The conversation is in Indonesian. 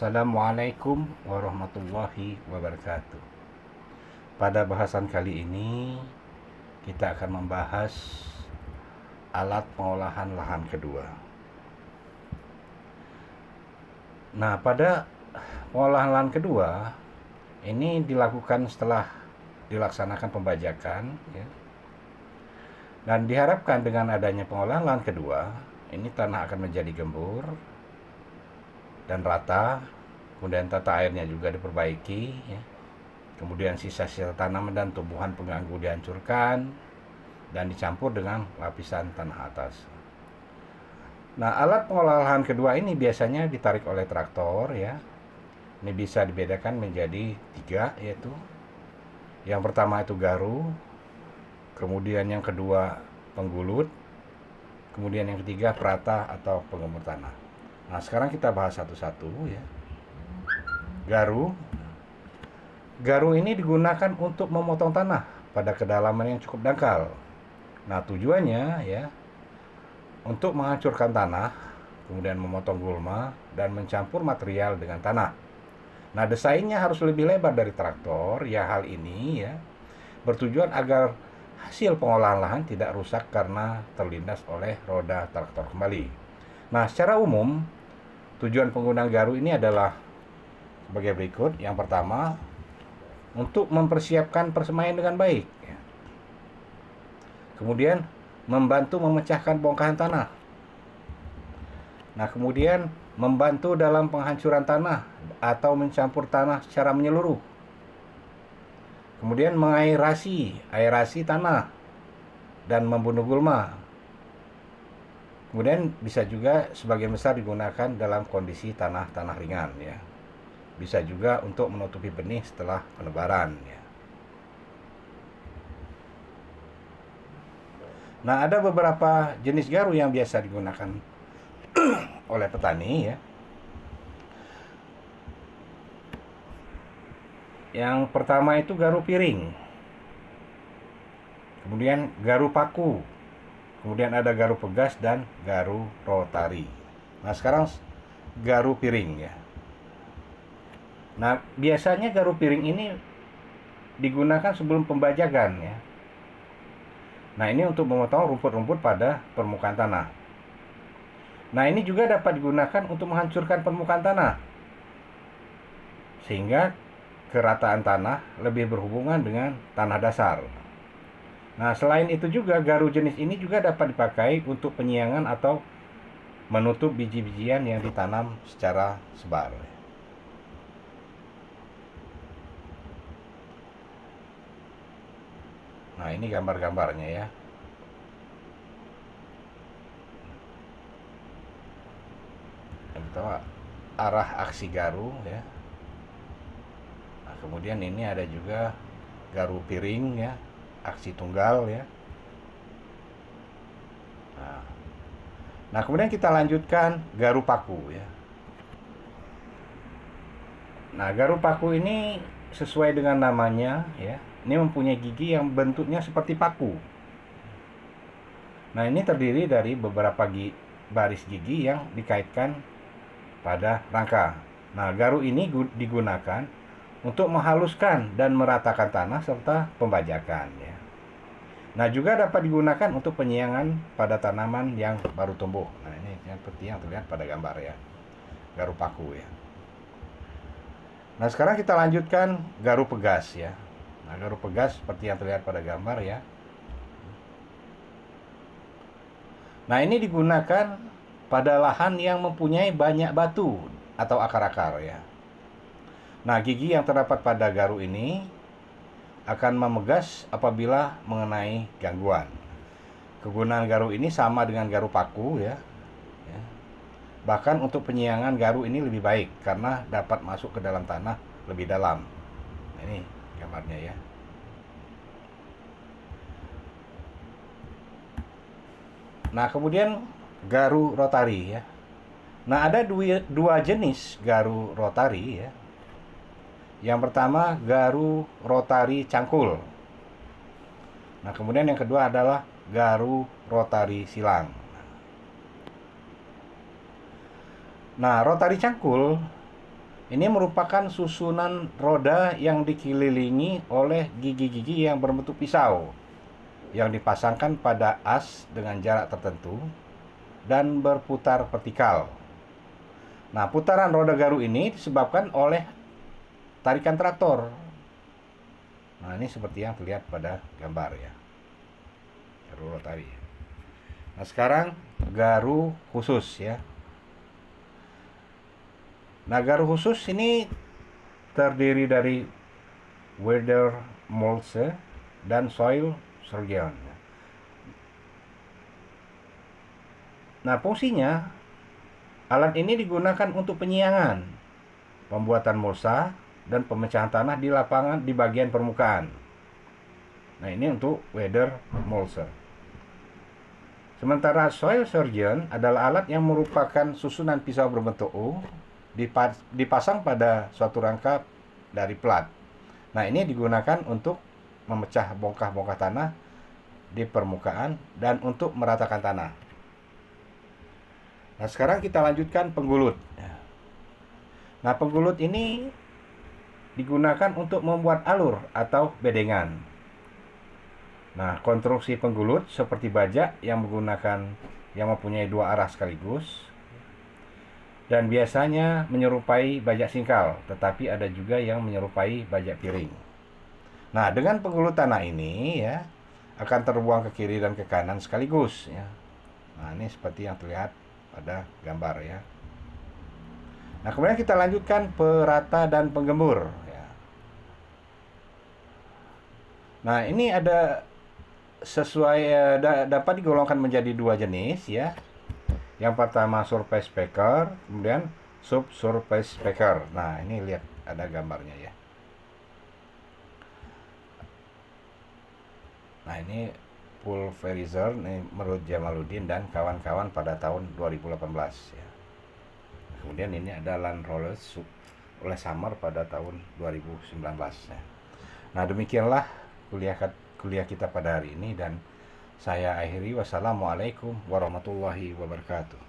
Assalamualaikum warahmatullahi wabarakatuh. Pada bahasan kali ini kita akan membahas alat pengolahan lahan kedua. Nah, pada pengolahan lahan kedua ini dilakukan setelah dilaksanakan pembajakan, ya. Dan diharapkan dengan adanya pengolahan lahan kedua, ini tanah akan menjadi gembur dan rata, kemudian tata airnya juga diperbaiki, ya. Kemudian sisa-sisa tanaman dan tumbuhan pengganggu dihancurkan dan dicampur dengan lapisan tanah atas. Nah, alat pengolahan kedua ini biasanya ditarik oleh traktor, ya. Ini bisa dibedakan menjadi 3, yaitu yang pertama itu garu, kemudian yang kedua penggulut, kemudian yang ketiga perata atau pengemur tanah. Nah, sekarang kita bahas satu-satu, ya. Garu ini digunakan untuk memotong tanah pada kedalaman yang cukup dangkal. Nah, tujuannya, ya, untuk menghancurkan tanah, kemudian memotong gulma dan mencampur material dengan tanah. Nah, desainnya harus lebih lebar dari traktor. Ya, hal ini, ya, bertujuan agar hasil pengolahan lahan tidak rusak karena terlindas oleh roda traktor kembali. Nah, secara umum tujuan penggunaan garu ini adalah sebagai berikut. Yang pertama, untuk mempersiapkan persemaian dengan baik, ya. Kemudian membantu memecahkan bongkahan tanah. Nah, kemudian membantu dalam penghancuran tanah atau mencampur tanah secara menyeluruh. Kemudian aerasi tanah dan membunuh gulma. Kemudian bisa juga sebagian besar digunakan dalam kondisi tanah ringan, ya. Bisa juga untuk menutupi benih setelah penebaran, ya. Nah, ada beberapa jenis garu yang biasa digunakan oleh petani, ya. Yang pertama itu garu piring. Kemudian garu paku. Kemudian ada garu pegas dan garu rotari. Nah, sekarang garu piring, ya. Nah, biasanya garu piring ini digunakan sebelum pembajakan, ya. Nah, ini untuk memotong rumput-rumput pada permukaan tanah. Nah, ini juga dapat digunakan untuk menghancurkan permukaan tanah, sehingga kerataan tanah lebih berhubungan dengan tanah dasar. Nah, selain itu juga garu jenis ini juga dapat dipakai untuk penyiangan atau menutup biji-bijian yang ditanam secara sebar. Nah, ini gambar-gambarnya, ya. Yang pertama, arah aksi garu, ya. Nah, kemudian ini ada juga garu piring, ya, aksi tunggal, ya. Nah, kemudian kita lanjutkan garu paku, ya. Nah, garu paku ini sesuai dengan namanya, ya. Ini mempunyai gigi yang bentuknya seperti paku. Nah, ini terdiri dari beberapa baris gigi yang dikaitkan pada rangka. Nah, garu ini digunakan untuk menghaluskan dan meratakan tanah serta pembajakan, ya. Nah, juga dapat digunakan untuk penyiangan pada tanaman yang baru tumbuh. Nah, ini seperti yang terlihat pada gambar, ya. Garu paku, ya. Nah, sekarang kita lanjutkan garu pegas, ya. Nah, garu pegas seperti yang terlihat pada gambar, ya. Nah, ini digunakan pada lahan yang mempunyai banyak batu atau akar-akar, ya. Nah, gigi yang terdapat pada garu ini akan memegas apabila mengenai gangguan. Kegunaan garu ini sama dengan garu paku, ya. Bahkan untuk penyiangan garu ini lebih baik karena dapat masuk ke dalam tanah lebih dalam. Ini gambarnya, ya. Nah, kemudian garu rotari, ya. Nah, ada dua jenis garu rotari, ya. Yang pertama garu rotari cangkul. Nah, kemudian yang kedua adalah garu rotari silang. Nah, rotari cangkul Ini merupakan susunan roda yang dikelilingi oleh gigi-gigi yang berbentuk pisau yang dipasangkan pada as dengan jarak tertentu dan berputar vertikal. Nah, putaran roda garu ini disebabkan oleh tarikan traktor. Nah, ini seperti yang terlihat pada gambar ya. Garu rotari. Nah, sekarang garu khusus ya. Nah, garu khusus ini terdiri dari Weather Molse dan Soil Surgeon. Nah, fungsinya alat ini digunakan untuk penyiangan, pembuatan mulsa, dan pemecahan tanah di lapangan di bagian permukaan. Nah, ini untuk weather mulsa. Sementara soil surgeon adalah alat yang merupakan susunan pisau berbentuk U dipasang pada suatu rangka dari plat. Nah, ini digunakan untuk memecah bongkah-bongkah tanah di permukaan dan untuk meratakan tanah. Nah, sekarang kita lanjutkan penggulut. Nah, penggulut ini digunakan untuk membuat alur atau bedengan. Nah, konstruksi penggulut seperti bajak yang mempunyai dua arah sekaligus dan biasanya menyerupai bajak singkal, tetapi ada juga yang menyerupai bajak piring. Nah, dengan penggulut tanah ini ya akan terbuang ke kiri dan ke kanan sekaligus ya. Nah, ini seperti yang terlihat pada gambar ya. Nah, kemudian kita lanjutkan perata dan penggembur ya. Nah, ini ada dapat digolongkan menjadi dua jenis ya. Yang pertama surface packer, kemudian subsurface packer. Nah, ini lihat ada gambarnya ya. Nah, ini pulverizer ini menurut Jamaluddin dan kawan-kawan pada tahun 2018 ya. Kemudian ini ada Land Rollers oleh Summer pada tahun 2019 ya. Nah, demikianlah kuliah kita pada hari ini dan saya akhiri. Wassalamualaikum warahmatullahi wabarakatuh.